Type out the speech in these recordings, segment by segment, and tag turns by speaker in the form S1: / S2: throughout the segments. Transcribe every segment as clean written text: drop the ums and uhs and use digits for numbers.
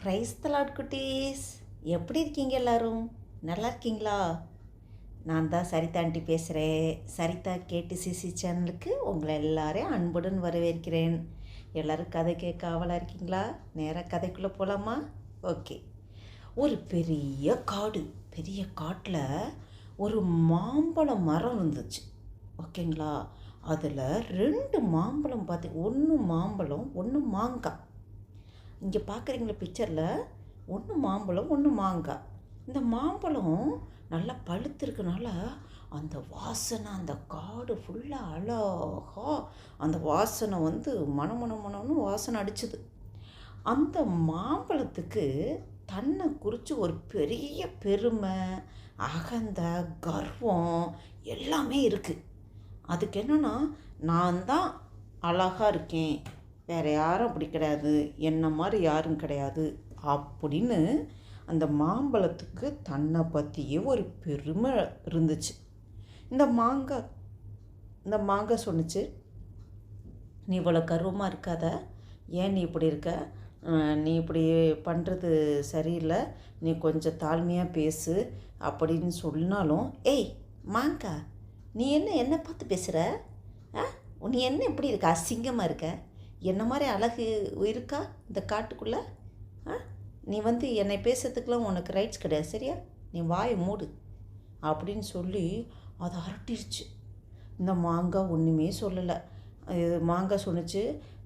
S1: Praise the Lord குட்டீஸ். எப்படி இருக்கீங்க எல்லாரும்? நல்லா இருக்கீங்களா? நான் தான் சரிதா ஆண்டி பேசுகிறேன். சரிதா கேட்டு சிசி சேனலுக்கு உங்களை எல்லாரையும் அன்புடன் வரவேற்கிறேன். எல்லோரும் கதை கேட்க ஆவலாக இருக்கீங்களா? நேராக கதைக்குள்ளே போகலாமா? ஓகே. ஒரு பெரிய காடு, பெரிய காட்டில் ஒரு மாம்பழம் மரம் இருந்துச்சு. ஓகேங்களா? அதில் 2 மாம்பழம் ஒன்று மாம்பழம், ஒன்று மாங்காய். இங்கே பார்க்குறீங்களா பிக்சரில்? ஒன்று மாம்பழம், ஒன்று மாங்காய். இந்த மாம்பழம் நல்லா பழுத்திருக்கனால அந்த வாசனை, அந்த காடு ஃபுல்லாக அழகாக அந்த வாசனை மணம்னு வாசனை அடிச்சுது. அந்த மாம்பழத்துக்கு தன்னை குறித்து ஒரு பெரிய பெருமை, அகந்தை, கர்வம் எல்லாமே இருக்குது. அதுக்கு என்னென்னா, நான் தான் அழகாக இருக்கேன், வேறு யாரும் அப்படி கிடையாது, என்ன மாதிரி யாரும் கிடையாது அப்படின்னு அந்த மாம்பழத்துக்கு தன்னை பற்றியே ஒரு பெருமை இருந்துச்சு. இந்த மாங்காய் சொன்னிச்சு, நீ இவ்வளோ கர்வமாக இருக்காத, ஏன் நீ இப்படி இருக்க, நீ இப்படி பண்ணுறது சரியில்லை, நீ கொஞ்சம் தாழ்மையாக பேசு அப்படின்னு சொன்னாலும், ஏய் மாங்காய், நீ என்னை பார்த்து பேசுகிற? நீ என்ன இப்படி இருக்க, அசிங்கமாக இருக்க, என்ன மாதிரி அழகு இருக்கா இந்த காட்டுக்குள்ளே? நீ என்னை பேசுறதுக்கெலாம் உனக்கு ரைட்ஸ் கிடையாது, சரியா? நீ வாயை மூடு அப்படின்னு சொல்லி அதை அரட்டிருச்சு. இந்த மாங்காய் ஒன்றுமே சொல்லலை. மாங்காய் சொன்னிச்சு,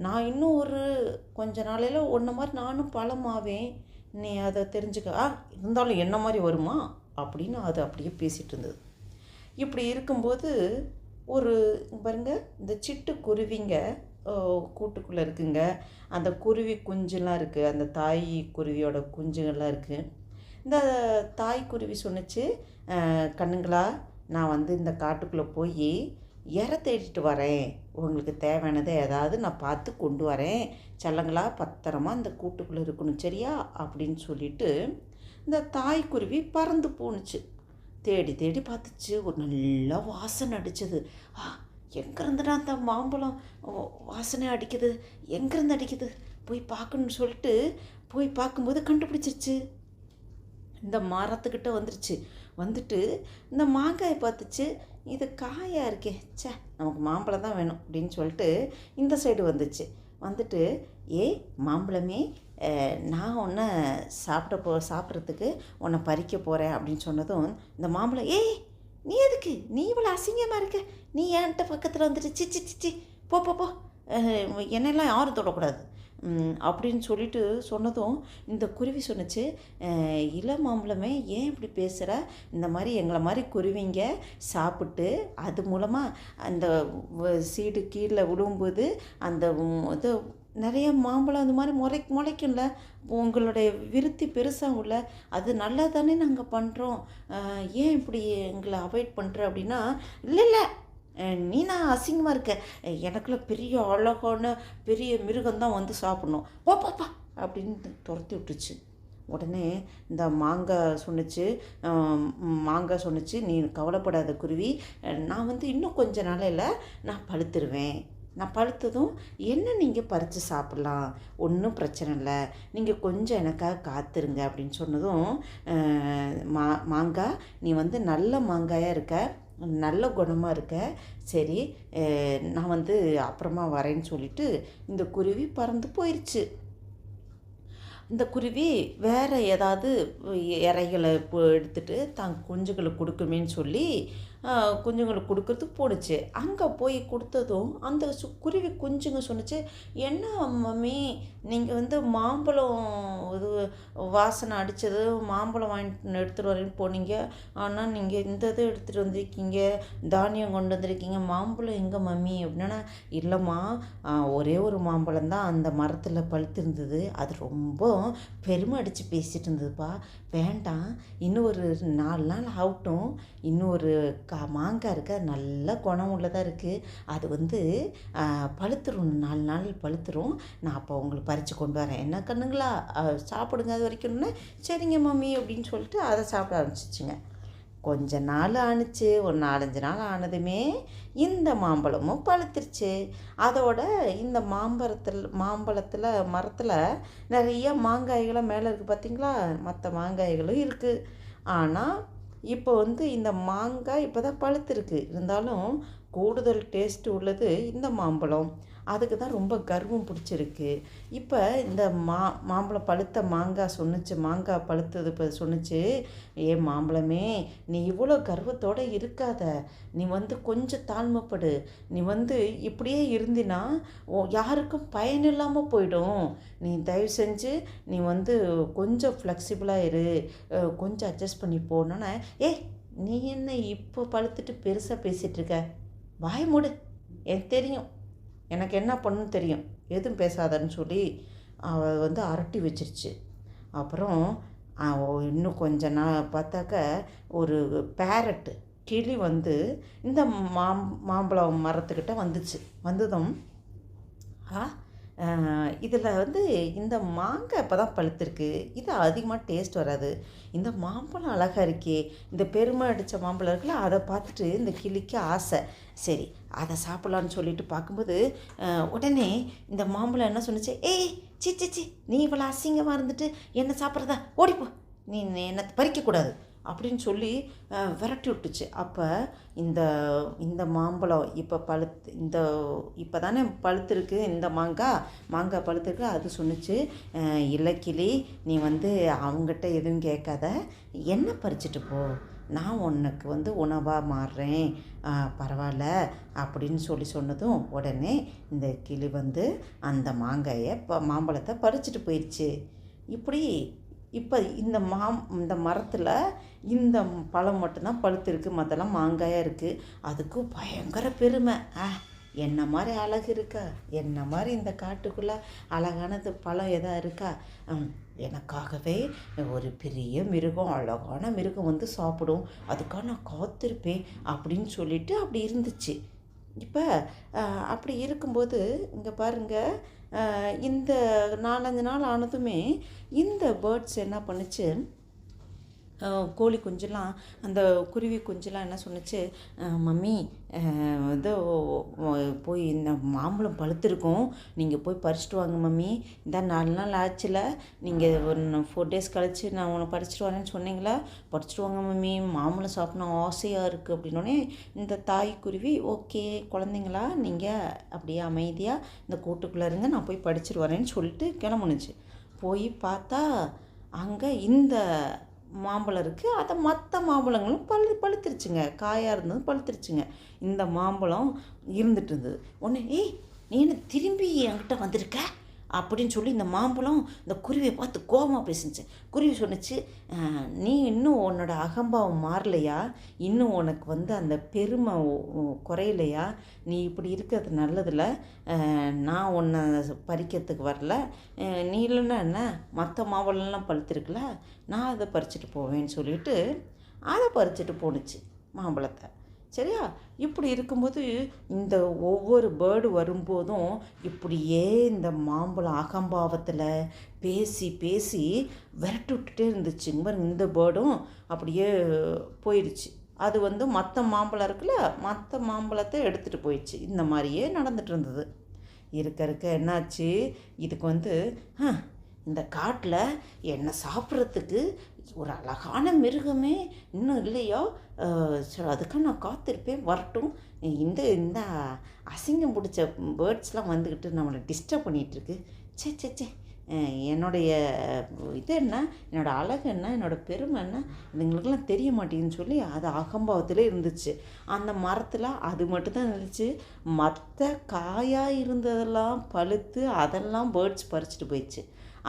S1: நான் இன்னும் ஒரு கொஞ்ச நாளையில் உன்ன மாதிரி நானும் பழமாவேன், நீ அதை தெரிஞ்சுக்க. இருந்தாலும் என்ன மாதிரி வருமா அப்படின்னு அது அப்படியே பேசிகிட்டு இருந்தது. இப்படி இருக்கும்போது பாருங்க, இந்த சிட்டுக்குருவிங்க கூட்டுக்குள்ளே இருக்குங்க. அந்த குருவி குஞ்சுலாம் இருக்குது, அந்த தாய் குருவியோட குஞ்சுகள்லாம் இருக்குது. இந்த தாய் குருவி சொன்னிச்சு, கண்ணுங்களா, நான் இந்த காட்டுக்குள்ளே போய் இறை தேடிட்டு வரேன், உங்களுக்கு தேவையானதை ஏதாவது நான் பார்த்து கொண்டு வரேன், செல்லங்களா பத்திரமா இந்த கூட்டுக்குள்ளே இருக்கணும், சரியா அப்படின்னு சொல்லிட்டு இந்த தாய் குருவி பறந்து போணுச்சு. தேடி தேடி பார்த்துச்சு. ஒரு நல்ல வாசனை அடித்தது. எங்கேருந்துடா அந்த மாம்பழம் வாசனை அடிக்குது, எங்கேருந்து அடிக்குது, போய் பார்க்கணுன்னு சொல்லிட்டு போய் பார்க்கும்போது கண்டுபிடிச்சிருச்சு. இந்த மரத்துக்கிட்ட வந்துட்டு இந்த மாங்காயை பார்த்துச்சு. இது காயாக இருக்கே, நமக்கு மாம்பழம் தான் வேணும் அப்படின்னு சொல்லிட்டு இந்த சைடு வந்துட்டு மாம்பழமே, நான் உன்னை சாப்பிட்றதுக்கு உன்னை பறிக்க போகிறேன் அப்படின்னு சொன்னதும் இந்த மாம்பழம், நீ எதுக்கு, நீ இவ்வளோ அசிங்கமாக இருக்க, நீ என்கிட்ட பக்கத்தில் வந்துட்டு சிச்சி சிச்சி போ போ போ, என்னெல்லாம் யாரும் தொடக்கூடாது அப்படின்னு சொல்லிட்டு சொன்னதும் இந்த குருவி சொன்னிச்சு, இள மாம்பழமே ஏன் இப்படி பேசுகிற, இந்த மாதிரி எங்களை மாதிரி குருவிங்க சாப்பிட்டு அது மூலமாக அந்த சீடு கீழே விழும்போது அந்த இது நிறைய மாம்பழம் அந்த மாதிரி முளைக்கும்ல, உங்களுடைய விருத்தி பெருசாகும்ல, அது நல்லா தானே நாங்கள் பண்ணுறோம், ஏன் இப்படி எங்களை அவாய்ட் பண்ணுற அப்படின்னா, இல்லை நீ நான் அசிங்கமாக இருக்க, எனக்குள்ள பெரிய அழகான பெரிய மிருகம்தான் சாப்பிட்ணும், பாப்பா அப்படின்னு துரத்தி விட்டுச்சு. உடனே இந்த மாங்காய் சொன்னிச்சு, நீ கவலைப்படாத குருவி, நான் இன்னும் கொஞ்ச நாளையில் நான் பழுத்துருவேன், நான் பழுத்ததும் என்ன நீங்கள் பறித்து சாப்பிட்லாம், ஒன்றும் பிரச்சனை இல்லை, நீங்கள் கொஞ்சம் எனக்காக காத்துருங்க அப்படின்னு சொன்னதும், மாங்காய் நீ நல்ல மாங்காயாக இருக்க, நல்ல குணமாக இருக்க, சரி நான் அப்புறமா வரேன்னு சொல்லிட்டு இந்த குருவி பறந்து போயிடுச்சு. இந்த குருவி வேறு ஏதாவது இறைகளை எடுத்துகிட்டு தான் குஞ்சுகளுக்கு கொடுக்குமேன்னு சொல்லி குஞ்சுங்களுக்கு கொடுக்கறதுக்கு போணுச்சு. அங்கே போய் கொடுத்ததும் அந்த குருவி குஞ்சுங்க சொன்னிச்சு, என்ன மம்மி நீங்கள் மாம்பழம் இது வாசனை அடித்தது மாம்பழம் வாங்கிட்டு எடுத்துகிட்டு வரேன்னு போனீங்க, ஆனால் நீங்கள் இந்த இது எடுத்துகிட்டு வந்திருக்கீங்க, தானியம் கொண்டு வந்திருக்கீங்க, மாம்பழம் எங்கே மம்மி அப்படின்னா, இல்லைம்மா ஒரே ஒரு மாம்பழம் தான் அந்த மரத்தில் பழுத்திருந்தது, அது ரொம்ப பெருமை அடித்து பேசிகிட்டு இருந்ததுப்பா, வேண்டாம் இன்னும் ஒரு 4 நாள் ஆகட்டும், இன்னும் ஒரு மாங்காய் இருக்குது, அது நல்ல குணம் உள்ளதாக இருக்குது, அது பழுத்துரும், 4 நாள் பழுத்துரும், நான் அப்போ உங்களுக்கு பறித்து கொண்டு வரேன், என்ன கண்ணுங்களா சாப்பிடுங்க அது வரைக்கும்னு, சரிங்க மம்மி அப்படின்னு சொல்லிட்டு அதை சாப்பிட ஆரம்பிச்சிச்சுங்க. கொஞ்ச நாள் ஆணுச்சு, ஒரு 4-5 நாள் ஆனதுமே இந்த மாம்பழமும் பழுத்துருச்சு. அதோட இந்த மாம்பழத்தில் மரத்தில் நிறைய மாங்காய்களாம் மேலே இருக்குது பார்த்தீங்களா? மற்ற மாங்காய்களும் இருக்குது. ஆனால் இப்போ இந்த மாங்காய் இப்போ தான் பழுத்திருக்கு. இருந்தாலும் கூடுதல் டேஸ்ட் உள்ளது இந்த மாம்பழம். அதுக்கு தான் ரொம்ப கர்வம் பிடிச்சிருக்கு. இப்போ இந்த மாம்பழம் பழுத்த மாங்காய் பழுத்தது இப்போ சொன்னுச்சு, ஏ மாம்பழமே, நீ இவ்வளோ கர்வத்தோடு இருக்காத, நீ கொஞ்சம் தாழ்மைப்படு, நீ இப்படியே இருந்தினா யாருக்கும் பயன் இல்லாமல் போயிடும். நீ தயவு செஞ்சு நீ கொஞ்சம் ஃப்ளெக்சிபிளாக இரு, கொஞ்சம் அட்ஜஸ்ட் பண்ணி போனோன்னே, நீ என்ன இப்போ பழுத்துட்டு பெருசாக பேசிகிட்டு இருக்க, வாய மூடு, எனக்கு தெரியும், எனக்கு என்ன பண்ணுன்னு தெரியும், எதுவும் பேசாதன்னு சொல்லி அவள் அரட்டி வச்சிருச்சு. அப்புறம் இன்னும் கொஞ்ச நாள் பார்த்தாக்க ஒரு பேரட்டு கிளி இந்த மாம்பழம் மரத்துக்கிட்ட வந்துச்சு. வந்ததும் இதில் இந்த மாங்காய் இப்போ தான் பழுத்திருக்கு, இது அதிகமாக டேஸ்ட் வராது, இந்த மாம்பழம் அழகாக இருக்கே, இந்த பெருமை அடித்த மாம்பழம் இருக்குல்ல, அதை பார்த்துட்டு இந்த கிளிக்கு ஆசை. சரி, அதை சாப்பிட்லான்னு சொல்லிட்டு பார்க்கும்போது உடனே இந்த மாம்பழம் என்ன சொன்னிச்சு, சி நீ இவ்வளோ அசிங்கமாக இருந்துட்டு என்ன சாப்பிட்றதா, ஓடிப்போ, நீ என்னை பறிக்கக்கூடாது அப்படின்னு சொல்லி விரட்டி விட்டுச்சு. அப்போ இந்த மாம்பழம் இப்போ தானே பழுத்திருக்கு, இந்த மாங்காய் பழுத்திருக்கு. அது சொன்னிச்சு, இல்லை கிளி, நீ அவங்ககிட்ட எதுவும் கேட்காத, என்ன பறிச்சிட்டு போ, நான் உனக்கு உணவாக மாறுறேன், பரவாயில்ல அப்படின்னு சொன்னதும் உடனே இந்த கிளி அந்த மாம்பழத்தை பறிச்சிட்டு போயிடுச்சு. இப்படி இப்போ இந்த மரத்தில் இந்த பழம் மட்டும்தான் பழுத்திருக்கு, மற்றெல்லாம் மாங்காயாக இருக்குது. அதுக்கு பயங்கர பெருமை, என்ன மாதிரி அழகு இருக்கா, என்ன மாதிரி இந்த காட்டுக்குள்ளே அழகானது பழம் எதாக இருக்கா, எனக்காகவே ஒரு பெரிய மிருகம், அழகான மிருகம் சாப்பிடும், அதுக்காக நான் காத்திருப்பேன் அப்படின்னு சொல்லிட்டு அப்படி இருந்துச்சு. இப்போ அப்படி இருக்கும்போது இங்கே பாருங்கள், இந்த 4-5 நாள் ஆனதுமே இந்த பேர்ட்ஸ் என்ன பண்ணுச்சு, கோழி குஞ்செலாம், அந்த குருவி குஞ்செலாம் என்ன சொன்னிச்சு, மம்மி இதோ போய் இந்த மாம்பழம் பழுத்திருக்கும், நீங்கள் போய் பறிச்சிட்டு வாங்க மம்மி, இந்த 4 நாள் ஆச்சுல, நீங்கள் ஒரு 4 days கழிச்சு நான் உன்னை பறிச்சிட்டு வரேன்னு சொன்னீங்களா, பறிச்சிட்டு வாங்க மம்மி, மாம்பழம் சாப்பிடணும் ஆசையாக இருக்குது அப்படின்னோடனே இந்த தாய் குருவி, ஓகே குழந்தைங்களா, நீங்கள் அப்படியே அமைதியாக இந்த கூட்டுக்குள்ளே இருங்க, நான் போய் பறிச்சிட்டு வரேன்னு சொல்லிட்டு கிளம்புனுச்சு. போய் பார்த்தா அங்கே இந்த மாம்பழம் இருக்குது, அதை மற்ற மாம்பழங்களும் பழுத்துருச்சுங்க, காயாக இருந்தது பழுத்துருச்சுங்க. இந்த மாம்பழம் இருந்துட்டு இருந்தது. உடனே நீ என்ன திரும்பி என்கிட்ட வந்திருக்க அப்படின்னு சொல்லி இந்த மாம்பழம் இந்த குருவியை பார்த்து கோபமாக பேசிச்சு. குருவி சொன்னிச்சு, நீ இன்னும் உன்னோட அகம்பாவம் மாறலையா, இன்னும் உனக்கு அந்த பெருமை குறையலையா, நீ இப்படி இருக்கிறது நல்லதில்ல, நான் உன்னை பறிக்கிறதுக்கு வரல, நீ இல்லைன்னா என்ன, மற்ற மாம்பழம்லாம் பழுத்திருக்குல்ல, நான் அதை பறிச்சுட்டு போவேன்னு சொல்லிட்டு அதை பறிச்சுட்டு போணுச்சு மாம்பழத்தை. சரியா? இப்படி இருக்கும்போது இந்த ஒவ்வொரு பேர்டு வரும்போதும் இப்படியே இந்த மாம்பழம் அகம்பாவத்தில் பேசி பேசி விரட்டி விட்டுட்டே இருந்துச்சு. இந்த பேர்டும் அப்படியே போயிடுச்சு. அது மற்ற மாம்பழம் இருக்குல்ல, மற்ற மாம்பழத்தை எடுத்துகிட்டு போயிடுச்சு. இந்த மாதிரியே நடந்துட்டு இருந்தது. இருக்க என்னாச்சு, இதுக்கு இந்த காட்டில் என்னை சாப்பிட்றதுக்கு ஒரு அழகான மிருகமே இன்னும் இல்லையோ, அதுக்காக நான் காத்திருப்பேன், வரட்டும், இந்த அசிங்கம் பிடிச்ச பேர்ட்ஸ்லாம் வந்துக்கிட்டு நம்மளை டிஸ்டர்ப் பண்ணிகிட்ருக்கு, சே என்னுடைய இது என்ன, என்னோடய அழகு என்ன, என்னோடய பெருமை என்ன, இதுங்களுக்கெல்லாம் தெரிய மாட்டேங்குதுன்னு சொல்லி அது அகம்பாவத்தில் இருந்துச்சு. அந்த மரத்தில் அது மட்டும்தான் இருந்துச்சு. மற்ற காயாக இருந்ததெல்லாம் பழுத்து அதெல்லாம் பேர்ட்ஸ் பறிச்சுட்டு போயிடுச்சு,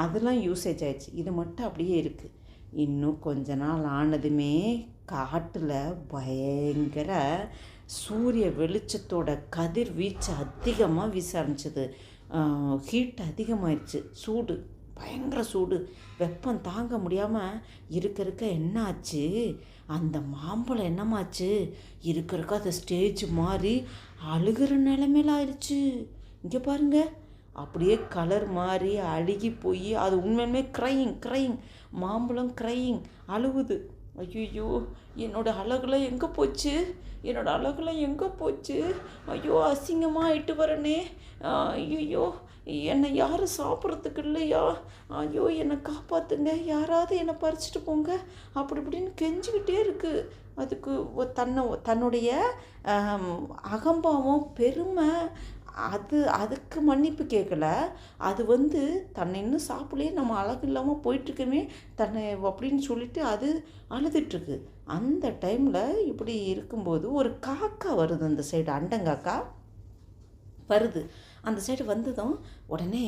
S1: அதெல்லாம் யூசேஜ் ஆயிடுச்சு. இது மட்டும் அப்படியே இருக்குது. இன்னும் கொஞ்ச நாள் ஆனதுமே காட்டில் பயங்கர சூரிய வெளிச்சத்தோட கதிர்வீச்சு அதிகமாக வீச ஆரம்பிச்சது. ஹீட் அதிகமாகிடுச்சு, சூடு, பயங்கர சூடு, வெப்பம் தாங்க முடியாமல் இருக்க என்ன ஆச்சு, அந்த மாம்பழம் என்னமாச்சு, இருக்க அந்த ஸ்டேஜ் மாதிரி அழுகிற நிலைமையில ஆயிடுச்சு. இங்கே பாருங்கள், அப்படியே கலர் மாறி அழுகி போய் அது உண்மையுமே க்ரையிங் மாம்பழம் க்ரையிங் அழுகுது. ஐயோ, என்னோட அழகுலாம் எங்கே போச்சு? என்னோட அழகுலாம் எங்கே போச்சு? ஐயோ, அசிங்கமாக ஆயிட்டு வரனே. ஐயோ, என்னை யாரும் சாப்பிட்றதுக்கு இல்லையா? ஐயோ, என்னை காப்பாற்றுங்க, யாராவது என்னை பறிச்சுட்டு போங்க அப்படி இப்படின்னு கெஞ்சிக்கிட்டே இருக்குது. அதுக்கு தன்னுடைய அகம்பாவம், பெருமை, அதுக்கு மன்னிப்பு கேட்கல. அது தன்னை இன்னும் சாப்பிடலையே, நம்ம அழகு இல்லாமல் போயிட்டுருக்கமே தன்னை அப்படின்னு சொல்லிட்டு அது அழுதுட்டுருக்கு. அந்த டைமில் இப்படி இருக்கும்போது ஒரு காக்கா வருது, அந்த சைடு அண்டங்காக்கா வருது. அந்த சைடு வந்ததும் உடனே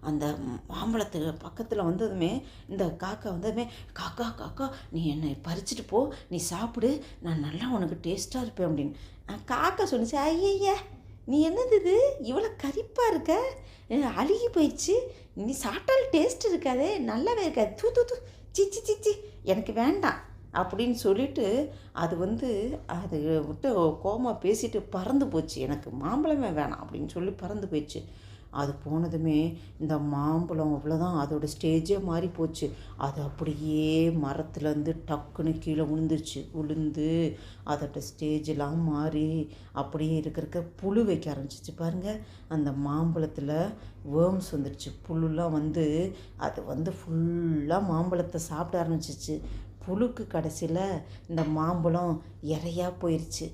S1: அந்த மாம்பழத்துக்கு பக்கத்தில் வந்ததுமே இந்த காக்கா வந்ததுமே, காக்கா காக்கா நீ என்னை பறிச்சுட்டு போ, நீ சாப்பிடு, நான் நல்லா உனக்கு டேஸ்ட்டாக இருப்பேன் அப்படின்னு. காக்கா சொன்னிச்சு, ஐய நீ என்னது இது இவ்வளோ கரிப்பாக இருக்க, அழுகி போயிடுச்சு, நீ சாப்பிட்டாலும் டேஸ்ட் இருக்காதே, நல்லாவே இருக்காது, தூ தூ தூ சிச்சி சிச்சி எனக்கு வேண்டாம் அப்படின்னு சொல்லிட்டு அது அது விட்டு கோமா பேசிட்டு பறந்து போச்சு. எனக்கு மாம்பழமே வேணாம் அப்படின்னு சொல்லி பறந்து போயிடுச்சு. அது போனதுமே இந்த மாம்பழம் அவ்வளோதான், அதோட ஸ்டேஜே மாறி போச்சு. அது அப்படியே மரத்துலேருந்து டக்குன்னு கீழே விழுந்து அதோட ஸ்டேஜெலாம் மாறி அப்படியே இருக்கிற புழு வைக்க ஆரம்பிச்சிச்சு பாருங்கள். அந்த மாம்பழத்தில் வேர்ம்ஸ் வந்துடுச்சு, புழுலாம் அது ஃபுல்லாக மாம்பழத்தை சாப்பிட ஆரம்பிச்சிச்சு. புழுக்கு கடைசியில் இந்த மாம்பழம் இறையாக போயிடுச்சு.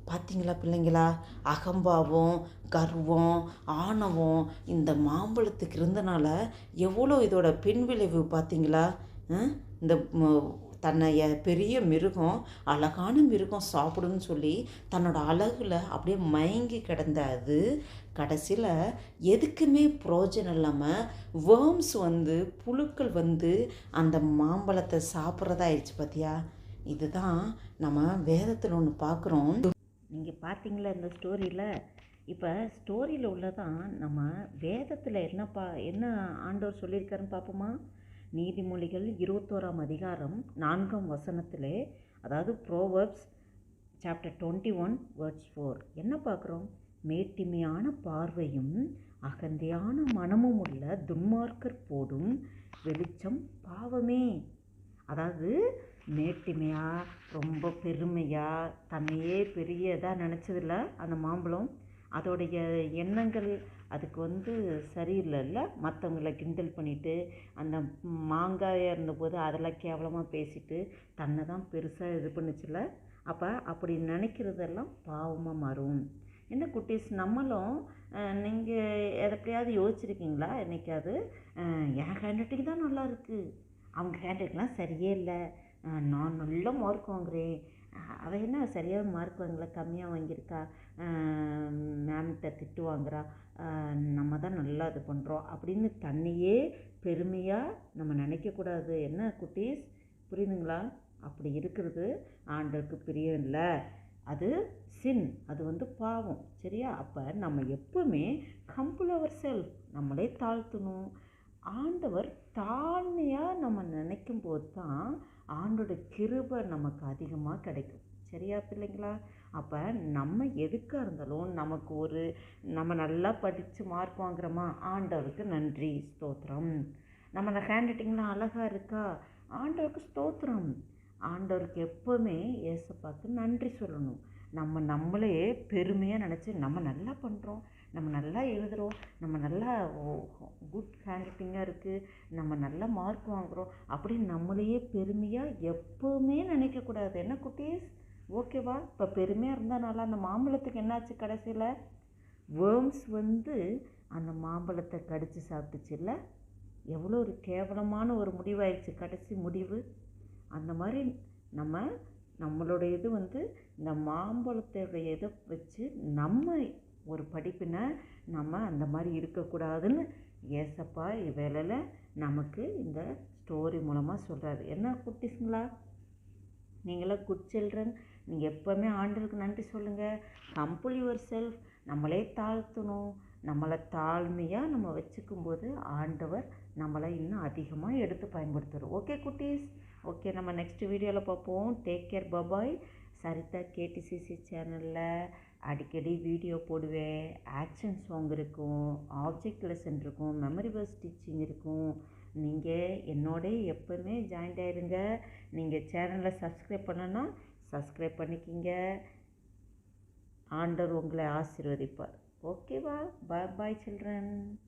S1: பார்த்தீங்களா பிள்ளைங்களா? அகம்பாவம், கர்வம், ஆணவம் இந்த மாம்பழத்துக்கு இருந்தனால எவ்வளோ இதோட பின்விளைவு பார்த்தீங்களா? இந்த தன்னை பெரிய மிருகம், அழகான மிருகம் சாப்பிடுன்னு சொல்லி தன்னோட அழகில் அப்படியே மயங்கி கிடந்த அது கடைசியில் எதுக்குமே புரோஜனம் இல்லாமல் வேர்ம்ஸ் புழுக்கள் அந்த மாம்பழத்தை சாப்பிட்றதா ஆயிடுச்சு. பார்த்தியா? இதுதான் நம்ம வேதத்தில் ஒன்று பார்க்குறோம். நீங்கள் பார்த்தீங்களா இந்த ஸ்டோரியில்? இப்போ ஸ்டோரியில் உள்ளதான் நம்ம வேதத்தில் என்ன ஆண்டவர் சொல்லியிருக்காருன்னு பார்ப்போமா? நீதிமொழிகள் 21ஆம் அதிகாரம் 4ஆம் வசனத்திலே, அதாவது ப்ரோவர்ப்ஸ் சாப்டர் 21 வேர்ட்ஸ் 4 என்ன பார்க்குறோம்? மேட்டிமையான பார்வையும் அகந்தையான மனமும் உள்ள துன்மார்க்கர் போடும் வெளிச்சம் பாவமே. அதாவது மேட்டிமையாக, ரொம்ப பெருமையாக, தன்னையே பெரியதாக நினச்சதில்ல அந்த மாம்பழம். அதோடைய எண்ணங்கள் அதுக்கு சரியில்லைல்ல. மற்றவங்கள கிண்டல் பண்ணிவிட்டு, அந்த மாங்காயாக இருந்தபோது அதெல்லாம் கேவலமாக பேசிட்டு தன்னை தான் பெருசாக இது பண்ணிச்சுல. அப்போ அப்படி நினைக்கிறதெல்லாம் பாவமாக மாறும். என்ன குட்டீஸ், நம்மளும் நீங்கள் எப்படியாவது யோசிச்சிருக்கீங்களா? என்றைக்காவது என் ஹேண்ட் ரைட்டிங் தான் நல்லா இருக்குது, அவங்க ஹேண்ட் ரைட்டிங்லாம் சரியே இல்லை, நான் நல்ல மார்க் வாங்குகிறேன், அவள் என்ன சரியாக மார்க் வாங்கல, கம்மியாக வாங்கியிருக்கா, மேம்கிட்ட திட்டு வாங்குறா, நம்ம தான் நல்லா இது பண்ணுறோம் அப்படின்னு தன்னையே பெருமையாக நம்ம நினைக்கக்கூடாது. என்ன குட்டீஸ், புரியுதுங்களா? அப்படி இருக்கிறது ஆண்டவருக்கு பிரியம் இல்லை. அது சின், அது பாவம். சரியா? அப்போ நம்ம எப்பவுமே ஹம்பிள் அவர் செல்ஃப், நம்மளே தாழ்த்தணும். ஆண்டவர் தாழ்மையாக நம்ம நினைக்கும் போது தான் ஆண்டோட கிருபை நமக்கு அதிகமாக கிடைக்கும். சரியா பிள்ளைங்களா? அப்போ நம்ம எதுக்காக இருந்தாலும் நம்ம நல்லா படித்து மார்க் வாங்குறோமா, ஆண்டவருக்கு நன்றி ஸ்தோத்திரம். நம்ம ஹேண்ட் ரைட்டிங்லாம் அழகாக இருக்கா, ஆண்டவருக்கு ஸ்தோத்திரம். ஆண்டவருக்கு எப்போவுமே ஏசப்பாக்கு நன்றி சொல்லணும். நம்மளே பெருமையாக நினச்சி நம்ம நல்லா பண்ணுறோம், நம்ம நல்லா எழுதுகிறோம், நம்ம நல்லா குட் ஹேண்ட் ரைட்டிங்காக இருக்குது, நம்ம நல்லா மார்க் வாங்குகிறோம் அப்படின்னு நம்மளையே பெருமையாக எப்போவுமே நினைக்கக்கூடாது. என்ன குட்டீஸ், ஓகேவா? இப்போ பெருமையாக இருந்தனால அந்த மாம்பழத்துக்கு என்னாச்சு? கடைசியில் வேர்ம்ஸ் அந்த மாம்பழத்தை கடித்து சாப்பிட்டுச்சுல்ல. எவ்வளோ ஒரு கேவலமான ஒரு முடிவாயிடுச்சு கடைசி முடிவு. அந்த மாதிரி நம்மளோட இது இந்த மாம்பழத்துடைய இதை வச்சு நம்ம ஒரு படிப்பினை நம்ம அந்த மாதிரி இருக்கக்கூடாதுன்னு ஏசப்பா வேலையில் நமக்கு இந்த ஸ்டோரி மூலமாக சொல்கிறாரு. என்ன குட்டீஸுங்களா, நீங்களாம் குட் சில்ட்ரன், நீங்கள் எப்போவுமே ஆண்டவருக்கு நன்றி சொல்லுங்கள். ஹம்பிள் யுவர் செல்ஃப், நம்மளே தாழ்த்தணும். நம்மளை தாழ்மையாக நம்ம வச்சுக்கும்போது ஆண்டவர் நம்மளை இன்னும் அதிகமாக எடுத்து பயன்படுத்துகிறோம். ஓகே குட்டீஸ், ஓகே, நம்ம நெக்ஸ்ட் வீடியோவில் பார்ப்போம். Take care, bye bye. Saritha KDCC சேனலில் அடிக்கடி வீடியோ போடுவேன். ஆக்ஷன் சாங் இருக்கும், ஆப்ஜெக்ட் லெசன் இருக்கும், மெமரி வேர்ஸ் டீச்சிங் இருக்கும், நீங்கள் என்னோட எப்போவுமே ஜாயின்ட் ஆயிருங்க. நீங்கள் சேனலை சப்ஸ்கிரைப் பண்ணணும்னா சப்ஸ்கிரைப் பண்ணிக்கிங்க. ஆண்டவர் உங்களை ஆசீர்வதிப்பார். ஓகேவா? பாய் பாய் சில்ட்ரன்.